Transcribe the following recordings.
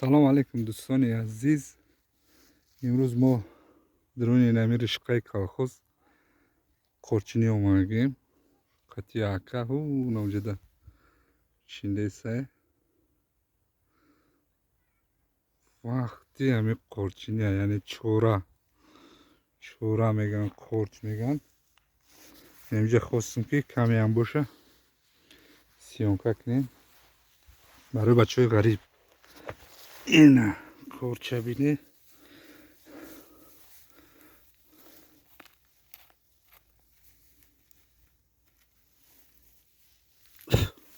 سلام علیکم دوستان عزیز. امروز ما درون نمیر شقای کاخوز قرچینی اومدیم. قطعی عکا هو نوجده چینده سه وقتی همی قرچینی یعنی چورا میگن، قرچ میگن. اینجا خواستم که کمی هم باشه سیونکه کنیم برای بچه های غریب. این قرچه بینی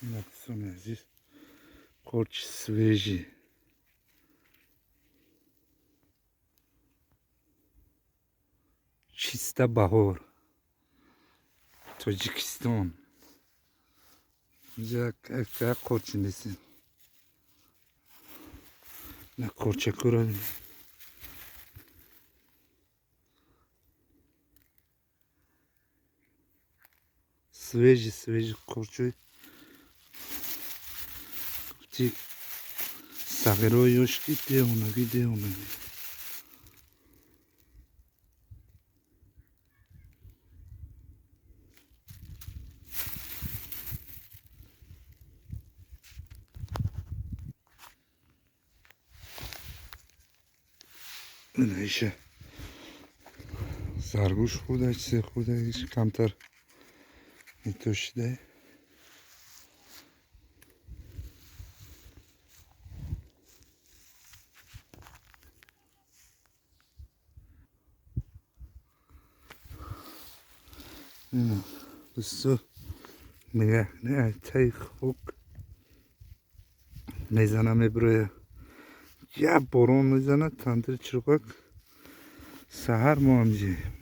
این دوستان عزیز قرچ سویجی چیسته بهار تاجیکستان. اینجا که قرچ نیستیم نه قرچه کورا سویجی قرچوی تی سغیرو یوشکی دیونگی این ایشه سرگوش خورده چیزی خورده هیچ کمتر میتوشیده. این بسو میگه نه تای خوک میزنه میبروی یه بارون میزنه تندر چرقک سهر ما هم جیم.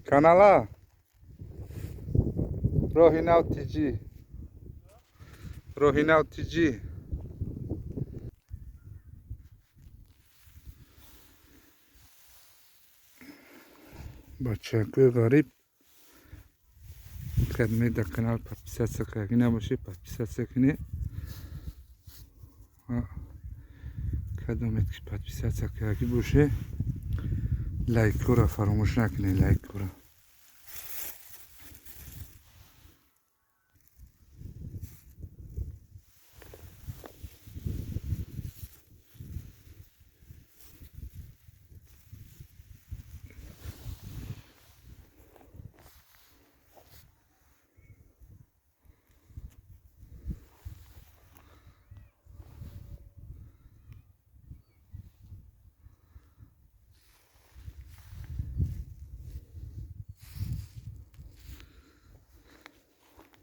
کانالا روحی ناو تیجی بچه که غریب خدمه در کانال پاپیسا سکاکی نباشه پاپیسا سکنه کدومت که پاپیسا سکاکی باشه لایک رو فراموش نکنه. لایک رو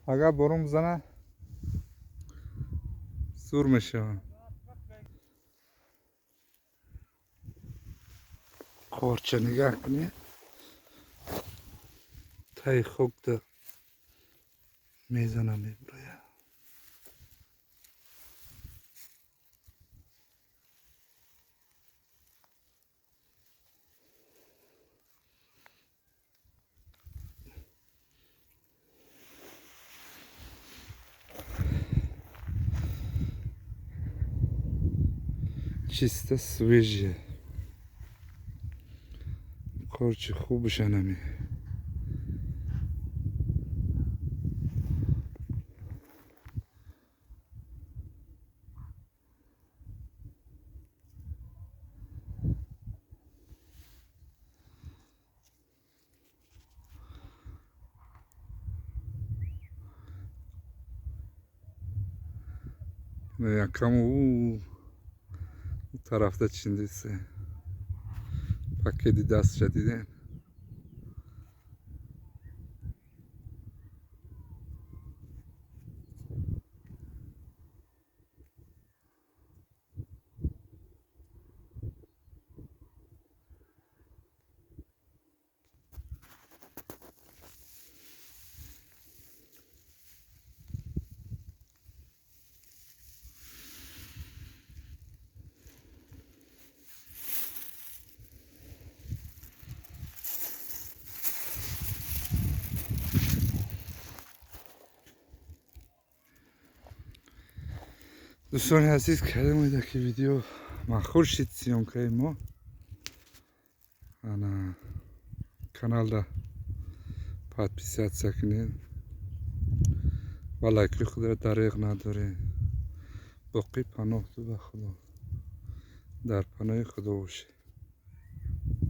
اگر بارون بزنه سور میشه. قارچه نگاه کنی تای خوک ده میزنه میبرویه. چیسته سویجه قارچه خوبشه نمی یکم او طرف ده چینده سه پکیدی دست جدیدن. دوستان عزیز کردم که ویدیو مخور شد سیونکای ما انا کانال دا подписаться کنید و لایک خود دریغ نداره باقی پناه تو به خدا در پناه خدا باشه